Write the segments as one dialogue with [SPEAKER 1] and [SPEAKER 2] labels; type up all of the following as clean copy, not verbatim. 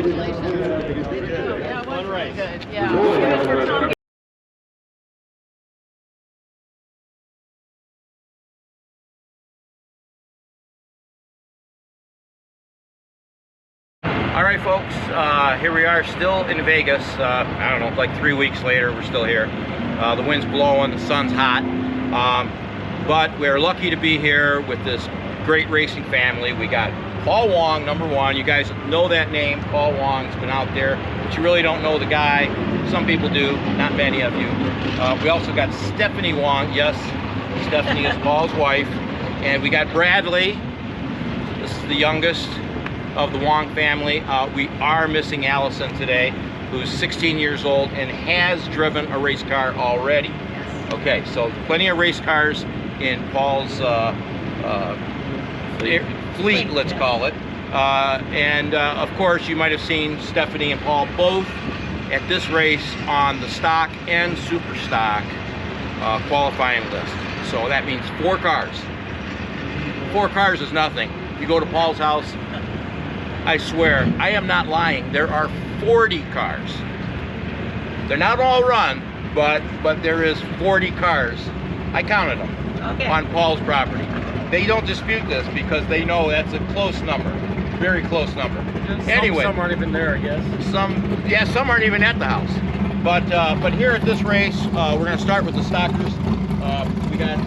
[SPEAKER 1] Yeah, one race. Good. Yeah.
[SPEAKER 2] All right, folks, here we are still in Vegas. I don't know, like 3 weeks later, we're still here. The wind's blowing, the sun's hot, but we're lucky to be here with this great racing family. We got Paul Wong, #1. You guys know that name. Paul Wong's been out there, but you really don't know the guy. Some people do, not many of you. We also got Stephanie Wong. Yes, Stephanie is Paul's wife. And we got Bradley. This is the youngest of the Wong family. We are missing Allison today, who's 16 years old and has driven a race car already.
[SPEAKER 1] Yes.
[SPEAKER 2] Okay, so plenty of race cars in Paul's fleet, let's call it. Of course, you might have seen Stephanie and Paul both at this race on the stock and super stock qualifying list. So that means 4 cars. 4 cars is nothing. You go to Paul's house, I swear, I am not lying, there are 40 cars. They're not all run, but there is 40 cars. I counted them on Paul's property. They don't dispute this because they know that's a close number, very close number. Anyway,
[SPEAKER 3] some aren't even there, I guess.
[SPEAKER 2] Some aren't even at the house. But here at this race, we're going to start with the stockers. We got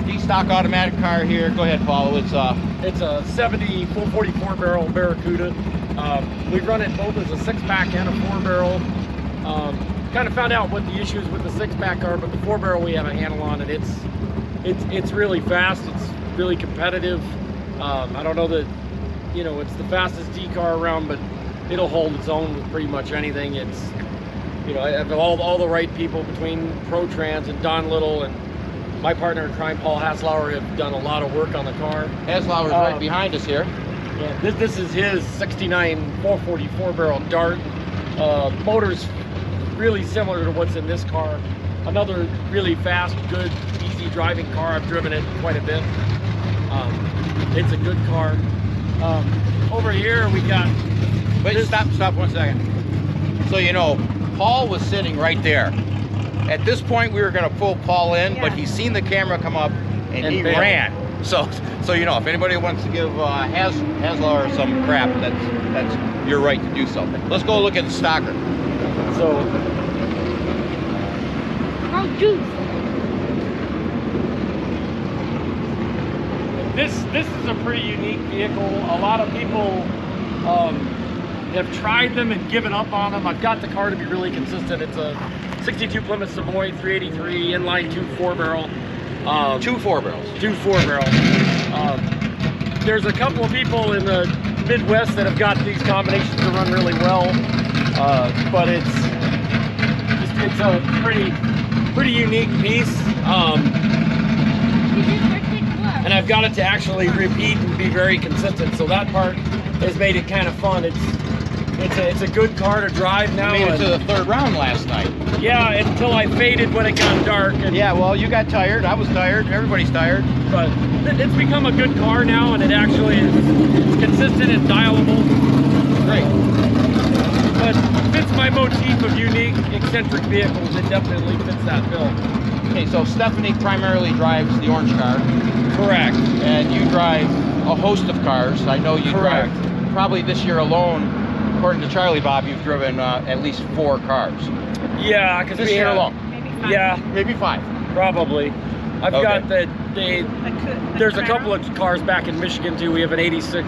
[SPEAKER 2] D-stock automatic car here. Go ahead, Paul. It's
[SPEAKER 3] a 70 444 barrel Barracuda. We run it both as a 6-pack and a 4-barrel. Kind of found out what the issues with the 6-pack are, but the 4-barrel we have a handle on, and it's really fast. It's really competitive. I don't know that, you know, it's the fastest D car around, but it'll hold its own with pretty much anything. It's, you know, I have all the right people between ProTrans and Don Little and my partner in crime, Paul Haslauer, have done a lot of work on the car.
[SPEAKER 2] Haslauer's right behind us here.
[SPEAKER 3] Yeah, this is his 69 444 barrel Dart. Motor's really similar to what's in this car. Another really fast, good, easy driving car. I've driven it quite a bit. It's a good car. Over here we got...
[SPEAKER 2] Wait, stop 1 second. So you know, Paul was sitting right there. At this point, we were going to pull Paul in, but he's seen the camera come up and he ran. So you know, if anybody wants to give Haslauer some crap, that's your right to do so. Let's go look at the stocker.
[SPEAKER 3] So, this is a pretty unique vehicle. A lot of people have tried them and given up on them. I've got the car to be really consistent. It's a 62 Plymouth Savoy 383 inline 2 4-barrel.
[SPEAKER 2] 2 4-barrels.
[SPEAKER 3] 2 4-barrel. There's a couple of people in the Midwest that have got these combinations to run really well, but it's a pretty unique piece. And I've got it to actually repeat and be very consistent. So that part has made it kind of fun. It's a good car to drive now.
[SPEAKER 2] You made it to the 3rd round last night.
[SPEAKER 3] Yeah, until I faded when it got dark. And
[SPEAKER 2] yeah, well, you got tired. I was tired. Everybody's tired.
[SPEAKER 3] But it's become a good car now, and it actually is consistent and dialable.
[SPEAKER 2] Great.
[SPEAKER 3] But fits my motif of unique, eccentric vehicles. It definitely fits that bill.
[SPEAKER 2] Okay, so Stephanie primarily drives the orange car.
[SPEAKER 3] Correct.
[SPEAKER 2] And you drive a host of cars. I know you drive, probably this year alone, according to Charlie Bob, you've driven at least 4 cars.
[SPEAKER 3] Yeah, because
[SPEAKER 2] this year alone.
[SPEAKER 1] Maybe 5.
[SPEAKER 3] Yeah,
[SPEAKER 2] maybe 5.
[SPEAKER 3] Probably. I've got there's a couple of cars back in Michigan too. We have an 86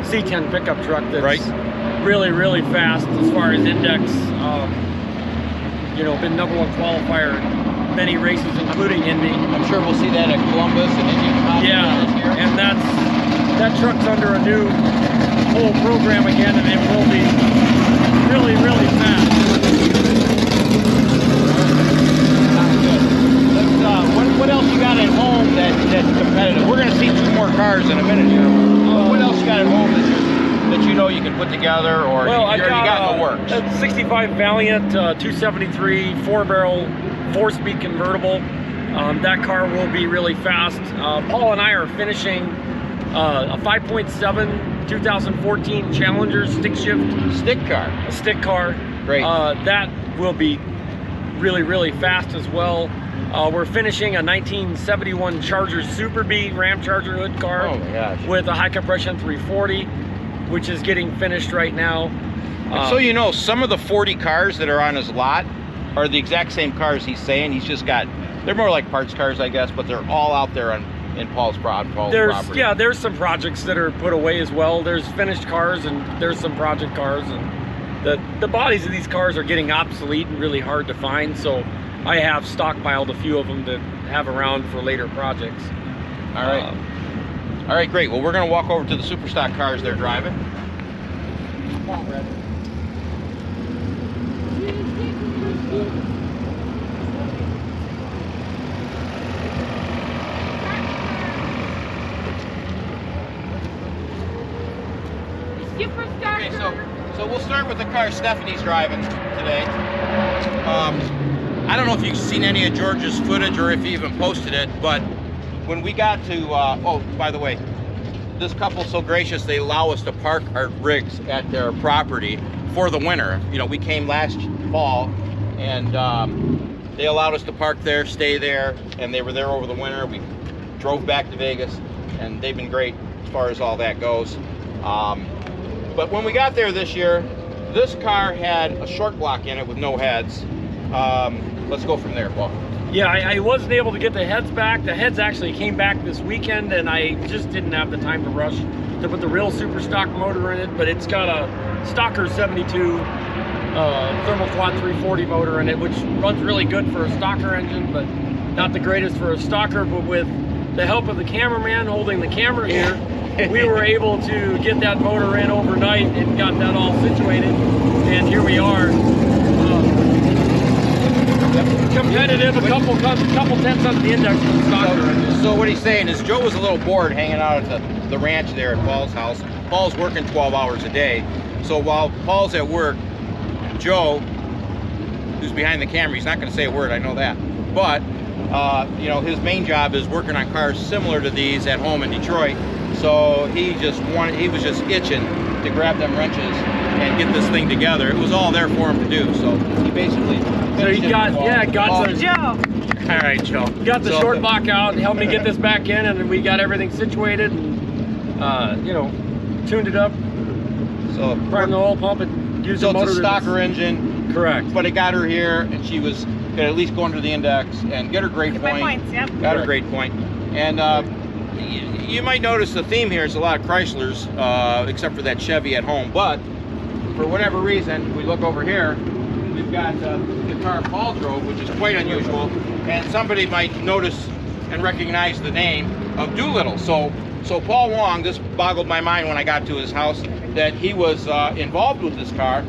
[SPEAKER 3] C10 pickup truck that's really, really fast as far as index. You know, been #1 qualifier in many races, including Indy.
[SPEAKER 2] I'm sure we'll see that at Columbus and Indianapolis.
[SPEAKER 3] Yeah, this year. And that truck's under a new whole program again, and it will be really, really fast.
[SPEAKER 2] What else you got at home that's competitive? We're going to see 2 more cars in a minute here. What else you got at home that you know you can put together, or
[SPEAKER 3] well,
[SPEAKER 2] you already got in the works?
[SPEAKER 3] A 65 Valiant 273 4-barrel 4-speed convertible. That car will be really fast. Paul and I are finishing a 5.7 2014 Challenger stick shift.
[SPEAKER 2] Stick car.
[SPEAKER 3] A stick car.
[SPEAKER 2] Great.
[SPEAKER 3] That will be really, really fast as well. We're finishing a 1971 Charger Super B Ram Charger hood car with a high compression 340, which is getting finished right now.
[SPEAKER 2] So you know, some of the 40 cars that are on his lot are the exact same cars he's saying. He's just got, they're more like parts cars, I guess, but they're all out there in Paul's property.
[SPEAKER 3] Yeah, there's some projects that are put away as well. There's finished cars and there's some project cars, and the bodies of these cars are getting obsolete and really hard to find. So I have stockpiled a few of them to have around for later projects.
[SPEAKER 2] All right. All right, great. Well, we're going to walk over to the Super Stock cars they're driving. Come on, Brad. Okay, so we'll start with the car Stephanie's driving today. I don't know if you've seen any of George's footage or if he even posted it, but when we got to, oh, by the way, this couple's so gracious, they allow us to park our rigs at their property for the winter. You know, we came last fall, and they allowed us to park there, stay there, and they were there over the winter. We drove back to Vegas, and they've been great as far as all that goes. But when we got there this year, this car had a short block in it with no heads. Let's go from there, Paul.
[SPEAKER 3] Yeah, I wasn't able to get the heads back. The heads actually came back this weekend, and I just didn't have the time to rush to put the real Super Stock motor in it, but it's got a Stalker 72 thermal quad 340 motor in it, which runs really good for a Stalker engine, but not the greatest for a Stalker. But with the help of the cameraman holding the camera here, we were able to get that motor in overnight and got that all situated, and here we are. Competitive, a couple tenths on the index for the Stalker.
[SPEAKER 2] So what he's saying is Joe was a little bored hanging out at the ranch there at Paul's house. Paul's working 12 hours a day. So while Paul's at work, Joe, who's behind the camera, he's not going to say a word, I know that. But, you know, his main job is working on cars similar to these at home in Detroit. So he was just itching to grab them wrenches and get this thing together. It was all there for him to do. So he basically
[SPEAKER 3] got the
[SPEAKER 1] Joe.
[SPEAKER 2] All right, Joe.
[SPEAKER 3] Got the short block out and helped me get this back in, and we got everything situated and you know, tuned it up. So primed the oil pump and used the motor.
[SPEAKER 2] It's a Stalker engine.
[SPEAKER 3] Correct.
[SPEAKER 2] But it got her here, and she was gonna at least go under the index and get her grade point.
[SPEAKER 1] My points, yep.
[SPEAKER 2] Got her grade point. And you might notice the theme here is a lot of Chryslers, except for that Chevy at home. But for whatever reason, we look over here, we've got the car Paul drove, which is quite unusual. And somebody might notice and recognize the name of Doolittle. So Paul Wong, this boggled my mind when I got to his house, that he was involved with this car.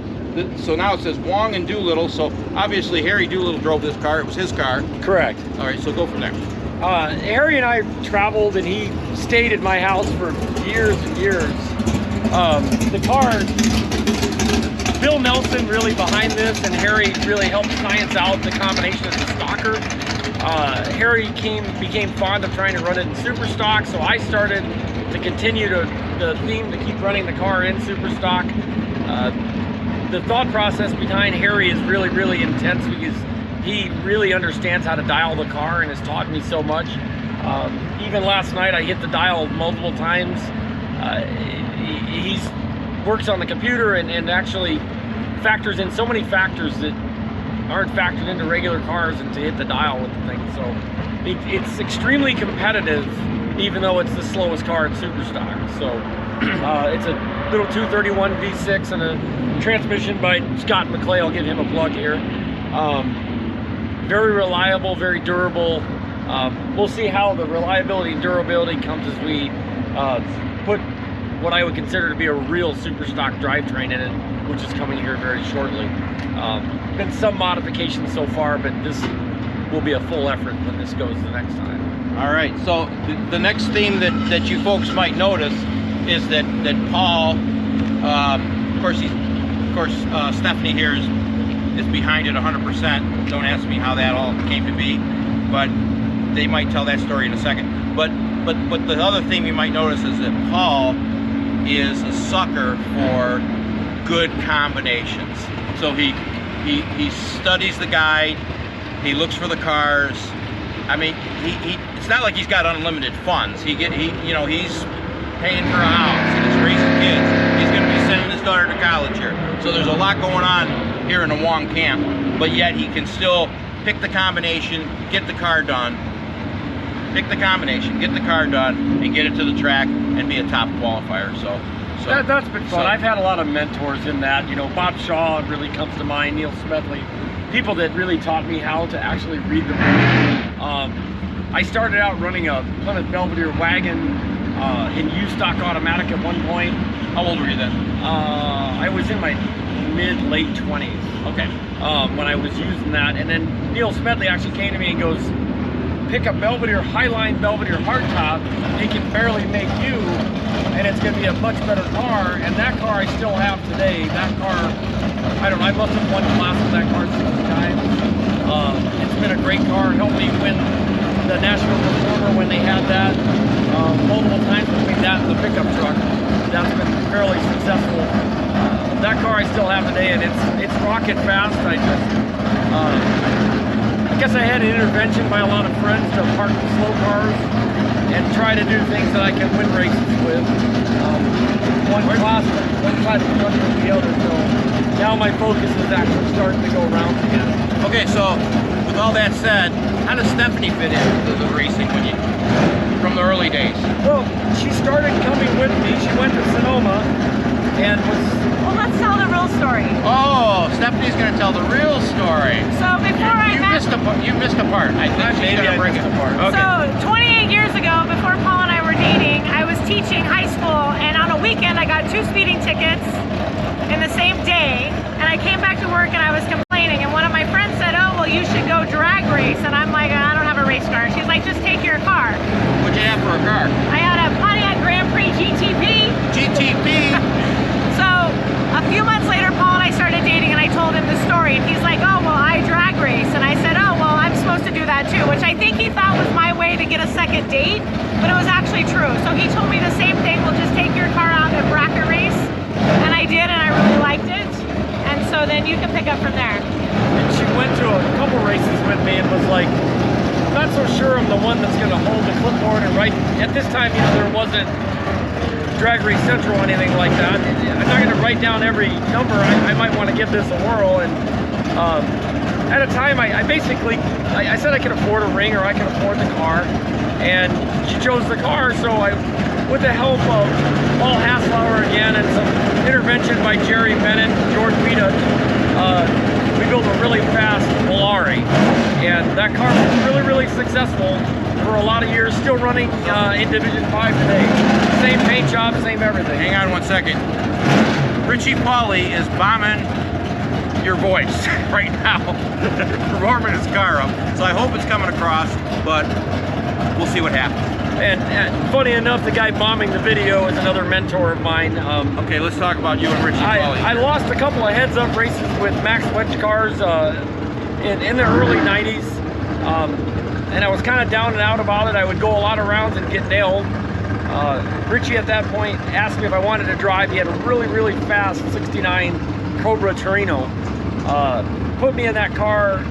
[SPEAKER 2] So now it says Wong and Doolittle. So obviously Harry Doolittle drove this car. It was his car. Correct. All right, so go from there.
[SPEAKER 3] Harry and I traveled, and he stayed at my house for years and years. The car, Bill Nelson really behind this, and Harry really helped science out the combination of the Stalker. Harry became fond of trying to run it in Super Stock, so I started to continue the theme to keep running the car in Super Stock. The thought process behind Harry is really, really intense because he really understands how to dial the car and has taught me so much. Even last night I hit the dial multiple times. He works on the computer and actually factors in so many factors that aren't factored into regular cars and to hit the dial with the thing. So it's extremely competitive, even though it's the slowest car in Super Stock. So it's a little 231 V6 and a transmission by Scott McClay. I'll give him a plug here. Very reliable, very durable. We'll see how the reliability and durability comes as we put what I would consider to be a real Super Stock drivetrain in it, which is coming here very shortly. Been some modifications so far, but this will be a full effort when this goes the next time.
[SPEAKER 2] All right, so the next theme that you folks might notice is that Paul, of course, Stephanie here is behind it 100%. Don't ask me how that all came to be, but they might tell that story in a second. But but the other thing you might notice is that Paul is a sucker for good combinations. So he studies the guide, he looks for the cars. I mean, it's not like he's got unlimited funds. He's paying for a house and he's raising kids. He's going to be sending his daughter to college here. So there's a lot going on here in the Wong camp, but yet he can still pick the combination, get the car done, pick the combination, get the car done, and get it to the track and be a top qualifier. So
[SPEAKER 3] that's been fun. I've had a lot of mentors in that. Bob Shaw really comes to mind, Neil Smedley, people that really taught me how to actually read the book. I started out running a Plymouth Belvedere wagon in U-stock automatic at one point.
[SPEAKER 2] How old were you then?
[SPEAKER 3] I was in my mid-late 20s.
[SPEAKER 2] Okay.
[SPEAKER 3] When I was using that, and then Neil Smedley actually came to me and goes, pick a Belvedere, Highline Belvedere hardtop, he can barely make you, and it's going to be a much better car. And that car I still have today. That car, I don't know, I must have won class with that car 6 times. It's been a great car. It helped me win the National Performer when they had that multiple times between that and the pickup truck. That's been fairly successful. That car I still have today, and it's rocket fast. I guess I had an intervention by a lot of friends to park the slow cars and try to do things that I can win races with. One class with the other. So now my focus is actually starting to go around again.
[SPEAKER 2] Okay, so with all that said, how does Stephanie fit into the racing from the early days?
[SPEAKER 3] Well, she started coming with me. She went to Sonoma and was...
[SPEAKER 1] Well, let's tell the real story.
[SPEAKER 2] Oh, Stephanie's going to tell the real story.
[SPEAKER 1] So before
[SPEAKER 2] you missed a part. I think she's going to bring it.
[SPEAKER 3] Okay.
[SPEAKER 1] So 28 years ago, before Paul and I were dating, I was teaching high school, and on a weekend I got 2 speeding tickets in the same day, and I came back to work and I was complaining, and one of my friends said, oh, well, you should go drag race, and I'm like, I don't have a race car. She's like, just take your car.
[SPEAKER 2] What'd you have for a car?
[SPEAKER 1] I had a Pontiac Grand Prix GTP.
[SPEAKER 2] GTP?
[SPEAKER 1] So a few months later, Paul and I started dating, and I told him the story, and he's like, oh, well, I drag race, and I said, oh, well, I'm supposed to do that too, which I think he thought was my way to get a second date, but it was actually true. So he told me the same thing, we'll just take your car out and bracket race, and I did, and I really liked it, and so then you can pick up from there.
[SPEAKER 3] And she went to a couple races with me and was like, not so sure I'm the one that's going to hold the clipboard and write. At this time, there wasn't Drag Race Central or anything like that. I'm not going to write down every number. I might want to give this a whirl. And at a time, I said I could afford a ring or I could afford the car. And she chose the car, so with the help of Paul Hasslauer again and some intervention by Jerry Bennett and George Wright, we built a really fast Volare. And that car was really, really successful for a lot of years, still running in Division 5 today. Same paint job, same everything.
[SPEAKER 2] Hang on one second. Richie Pauly is bombing your voice right now, warming his car up. So I hope it's coming across, but we'll see what happens.
[SPEAKER 3] And funny enough, the guy bombing the video is another mentor of mine.
[SPEAKER 2] Okay, let's talk about you and Richie Pauly.
[SPEAKER 3] I lost a couple of heads-up races with Max Wedge cars in the early 90s. And I was kind of down and out about it. I would go a lot of rounds and get nailed. Richie at that point asked me if I wanted to drive. He had a really, really fast 69 Cobra Torino. Put me in that car.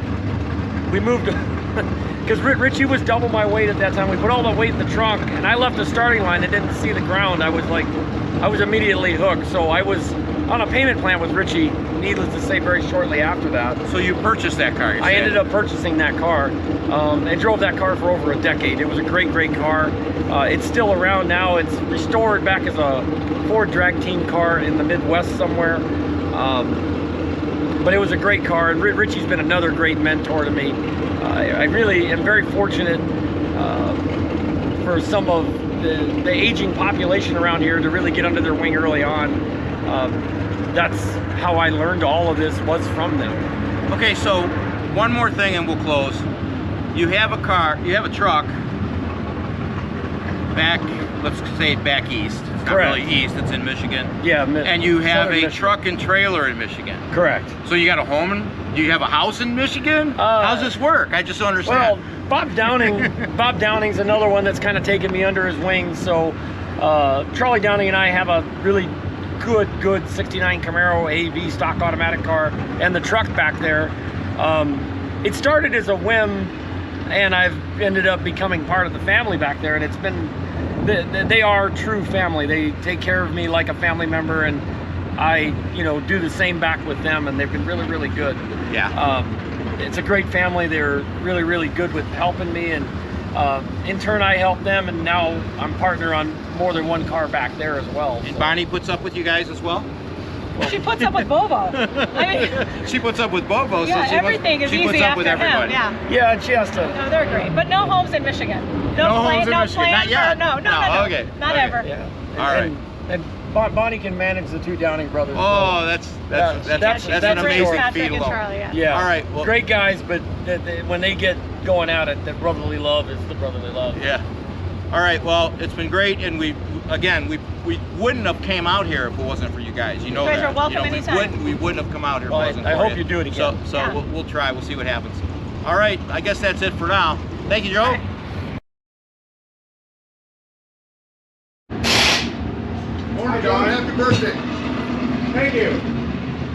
[SPEAKER 3] We moved, because Richie was double my weight at that time. We put all the weight in the trunk, and I left the starting line and didn't see the ground. I was immediately hooked. So I was on a payment plan with Richie, needless to say, very shortly after that.
[SPEAKER 2] So you purchased that car?
[SPEAKER 3] I ended up purchasing that car and drove that car for over a decade. It was a great, great car. It's still around now. It's restored back as a Ford drag team car in the Midwest somewhere. But it was a great car, and Richie's been another great mentor to me. I really am very fortunate for some of the aging population around here to really get under their wing early on. That's how I learned all of this, was from them.
[SPEAKER 2] Okay, so one more thing and we'll close. You have a truck back, let's say back east. not
[SPEAKER 3] Correct.
[SPEAKER 2] really east, it's in Michigan.
[SPEAKER 3] Yeah.
[SPEAKER 2] And you have
[SPEAKER 3] Southern
[SPEAKER 2] a
[SPEAKER 3] Michigan.
[SPEAKER 2] truck and trailer in Michigan.
[SPEAKER 3] Correct.
[SPEAKER 2] So you got a home do you have a house in Michigan? How's this work? I just don't understand.
[SPEAKER 3] Well, Bob Downing's another one that's kind of taken me under his wing. So Charlie Downing and I have a really good 69 Camaro AV stock automatic car, and the truck back there. It started as a whim, and I've ended up becoming part of the family back there, and it's been, they are true family. They take care of me like a family member, and I, do the same back with them, and they've been really good.
[SPEAKER 2] Yeah.
[SPEAKER 3] It's a great family. They're really good with helping me, and in turn I help them, and now I'm partner on more than one car back there as well.
[SPEAKER 2] And Bonnie puts up with you guys as well?
[SPEAKER 1] She puts up with Bobo. I mean,
[SPEAKER 2] she puts up with Bobo,
[SPEAKER 1] yeah,
[SPEAKER 2] so
[SPEAKER 1] everything is
[SPEAKER 2] she
[SPEAKER 1] easy
[SPEAKER 2] puts up
[SPEAKER 1] after
[SPEAKER 2] with everybody.
[SPEAKER 1] him. Yeah.
[SPEAKER 3] Yeah, and she has to.
[SPEAKER 1] No, they're great, but no homes in Michigan.
[SPEAKER 2] No homes in Michigan.
[SPEAKER 1] Plans
[SPEAKER 2] Not yet.
[SPEAKER 1] No.
[SPEAKER 2] Okay.
[SPEAKER 1] Not
[SPEAKER 2] Okay.
[SPEAKER 1] ever.
[SPEAKER 3] Yeah.
[SPEAKER 2] All right.
[SPEAKER 3] And Bonnie can manage the two Downing brothers.
[SPEAKER 2] Oh, that's an amazing
[SPEAKER 1] Patrick
[SPEAKER 2] feat
[SPEAKER 1] and
[SPEAKER 2] alone.
[SPEAKER 1] Charlie, yeah.
[SPEAKER 3] Yeah.
[SPEAKER 2] All right. Well,
[SPEAKER 3] Great guys, but when they get going at it, that brotherly love is the brotherly love.
[SPEAKER 2] Yeah. All right. Well, it's been great, and we wouldn't have came out here if it wasn't for you guys. You know
[SPEAKER 1] You guys
[SPEAKER 2] that.
[SPEAKER 1] are welcome anytime.
[SPEAKER 2] We wouldn't have come out here
[SPEAKER 3] Well,
[SPEAKER 2] if it wasn't
[SPEAKER 3] I
[SPEAKER 2] for
[SPEAKER 3] hope
[SPEAKER 2] you.
[SPEAKER 3] you do it again.
[SPEAKER 2] So
[SPEAKER 1] Yeah.
[SPEAKER 2] we'll try. We'll see what happens. All right. I guess that's it for now. Thank you, Joe.
[SPEAKER 4] Morning, John. Happy birthday.
[SPEAKER 3] Thank you.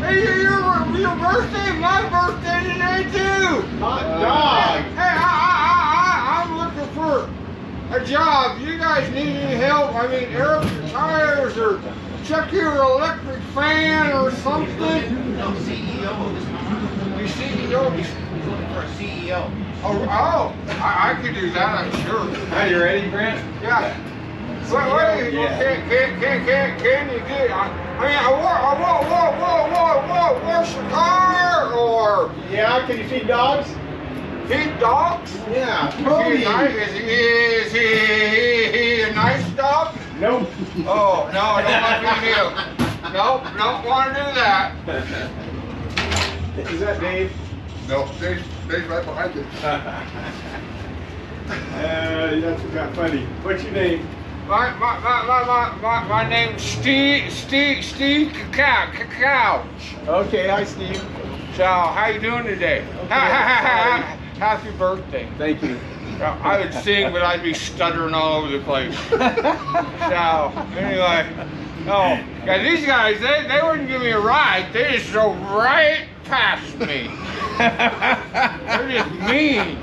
[SPEAKER 4] Hey, your birthday, my birthday today too.
[SPEAKER 3] Hot dog.
[SPEAKER 4] Hey, I'm looking for a job. You guys need any help? I mean, air up your tires or check your electric fan or something.
[SPEAKER 2] No, CEO.
[SPEAKER 4] You CEO?
[SPEAKER 2] He's looking for a CEO.
[SPEAKER 4] Oh, I could do that, I'm sure.
[SPEAKER 3] Are you ready, Grant?
[SPEAKER 4] Yeah. Wait,
[SPEAKER 3] Yeah.
[SPEAKER 4] can you get? I mean, wash your car or
[SPEAKER 3] Yeah, can you feed dogs?
[SPEAKER 4] feed dogs?
[SPEAKER 3] Yeah.
[SPEAKER 4] Is he a nice dog?
[SPEAKER 3] Nope.
[SPEAKER 4] Oh, no, I don't want to feed him. Nope, don't want to do that.
[SPEAKER 3] Is that Dave?
[SPEAKER 4] No, Dave's right behind you.
[SPEAKER 3] That's got funny. What's your name?
[SPEAKER 4] My name's Steve Cacao.
[SPEAKER 3] Okay, hi Steve.
[SPEAKER 4] So, how you doing today? Happy birthday.
[SPEAKER 3] Thank you.
[SPEAKER 4] I would sing, but I'd be stuttering all over the place. So, anyway. Oh, yeah, these guys, they wouldn't give me a ride. They just drove right past me. They're just mean.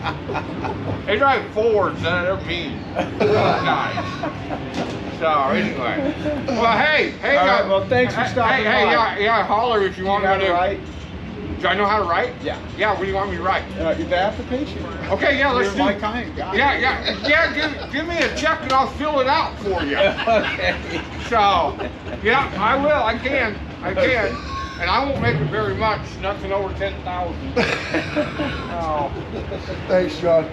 [SPEAKER 4] They drive Fords, and they're mean. Nice. So, anyway. Well, hey.
[SPEAKER 3] All right, well, thanks for stopping by.
[SPEAKER 4] Yeah, holler if you want me to.
[SPEAKER 3] Right?
[SPEAKER 4] Do I know how to write?
[SPEAKER 3] Yeah.
[SPEAKER 4] Yeah, what do you want me to write?
[SPEAKER 3] The application.
[SPEAKER 4] Okay, yeah, let's do
[SPEAKER 3] my
[SPEAKER 4] it.
[SPEAKER 3] kind guy.
[SPEAKER 4] Yeah, give me a check and I'll fill it out for you.
[SPEAKER 3] Okay.
[SPEAKER 4] So, yeah, I will, I can. And I won't make it very much, nothing over 10,000. Oh.
[SPEAKER 3] Thanks, John.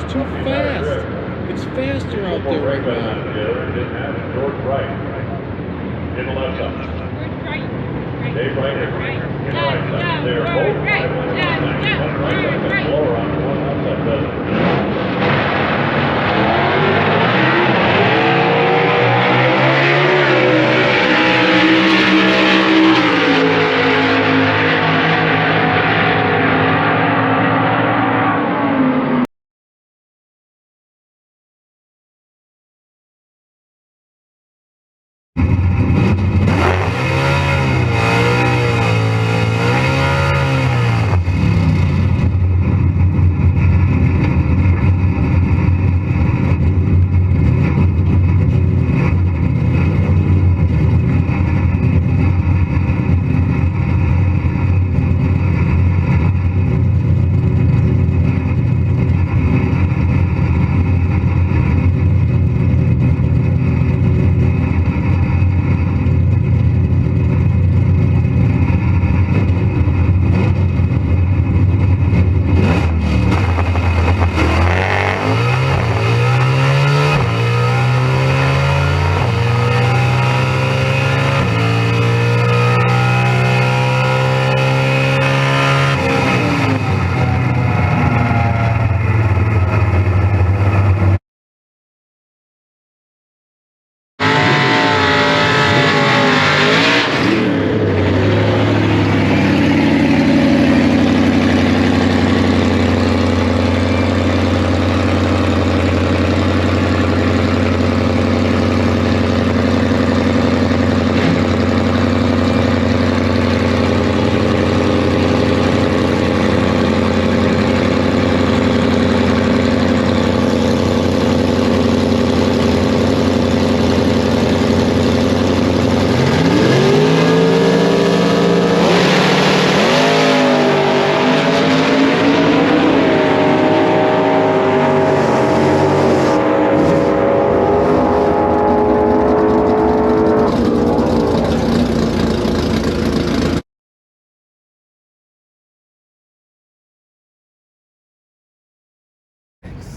[SPEAKER 3] too fast. It's faster out there right now.
[SPEAKER 5] George Wright. In the left side. Dave Wright. They're both right. One right, lower on one outside dozen.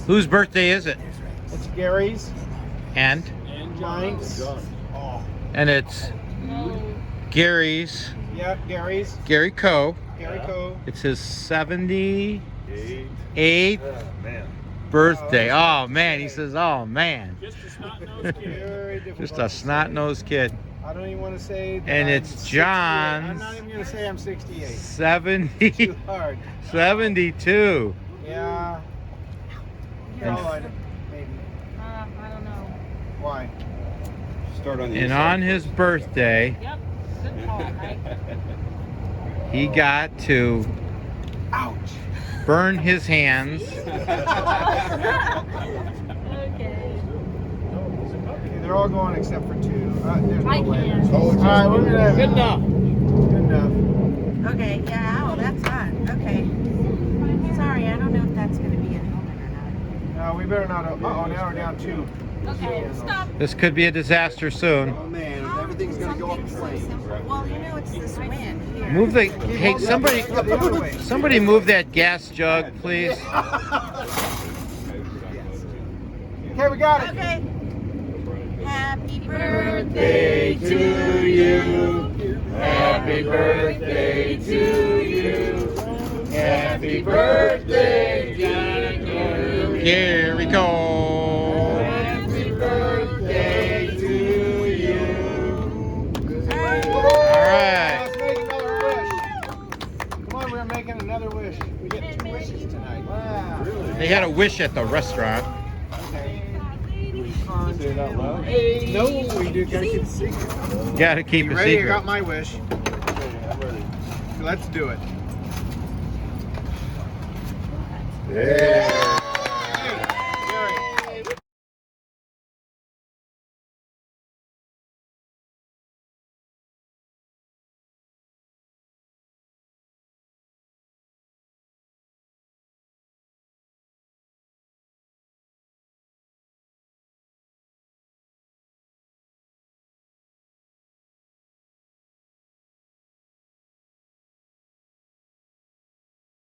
[SPEAKER 2] Whose birthday is it?
[SPEAKER 6] It's Gary's.
[SPEAKER 2] And
[SPEAKER 6] Mine's.
[SPEAKER 2] and it's Gary's.
[SPEAKER 6] Yeah, Gary's.
[SPEAKER 2] Gary Coe.
[SPEAKER 6] Gary Coe.
[SPEAKER 2] It's his 78th birthday. Oh man, he says, oh man.
[SPEAKER 6] Very difficult.
[SPEAKER 2] Just a snot-nosed kid.
[SPEAKER 6] I don't even want to say that
[SPEAKER 2] And
[SPEAKER 6] I'm
[SPEAKER 2] it's
[SPEAKER 6] 68.
[SPEAKER 2] John's
[SPEAKER 6] I'm not even going to say I'm 68.
[SPEAKER 2] 70,
[SPEAKER 6] Too hard.
[SPEAKER 2] 72.
[SPEAKER 6] Yeah.
[SPEAKER 2] And-
[SPEAKER 6] Maybe.
[SPEAKER 1] I don't know.
[SPEAKER 6] Why?
[SPEAKER 4] Start on the
[SPEAKER 2] And
[SPEAKER 4] inside.
[SPEAKER 2] on his birthday,
[SPEAKER 1] Yep. Good call, Mike.
[SPEAKER 2] he got to
[SPEAKER 6] Ouch.
[SPEAKER 2] burn his hands
[SPEAKER 1] Okay.
[SPEAKER 6] They're all going except for two. There's no
[SPEAKER 1] I
[SPEAKER 6] way.
[SPEAKER 1] can't.
[SPEAKER 6] All right, we're gonna.
[SPEAKER 3] Good enough.
[SPEAKER 6] Good enough.
[SPEAKER 7] Okay, yeah, ow, that's hot. Okay. Sorry, I don't know if that's going to be a helmet or not.
[SPEAKER 6] No, we better not. Uh-oh, now we're down two.
[SPEAKER 1] Okay, stop.
[SPEAKER 2] This could be a disaster soon.
[SPEAKER 7] Oh, man, everything's going to go up in flames. Well, you know, it's this wind here.
[SPEAKER 2] Move the, hey, somebody move that gas jug, please.
[SPEAKER 6] Okay, we got it.
[SPEAKER 7] Okay. Happy birthday to
[SPEAKER 6] you.
[SPEAKER 7] Happy birthday to you. Happy birthday,
[SPEAKER 2] Gary Coe.
[SPEAKER 7] Happy birthday to you.
[SPEAKER 2] All right.
[SPEAKER 6] Let's make another wish. Come on, we're making another wish. We get 2 wishes tonight. Wow.
[SPEAKER 2] They had a wish at the restaurant.
[SPEAKER 6] Okay.
[SPEAKER 5] Say it out loud.
[SPEAKER 6] No, we do. Gotta keep it secret.
[SPEAKER 2] Gotta keep
[SPEAKER 6] You
[SPEAKER 2] it
[SPEAKER 6] ready? I
[SPEAKER 2] secret.
[SPEAKER 6] got my wish.
[SPEAKER 5] Okay, I'm ready.
[SPEAKER 6] Let's do it.
[SPEAKER 5] Yeah.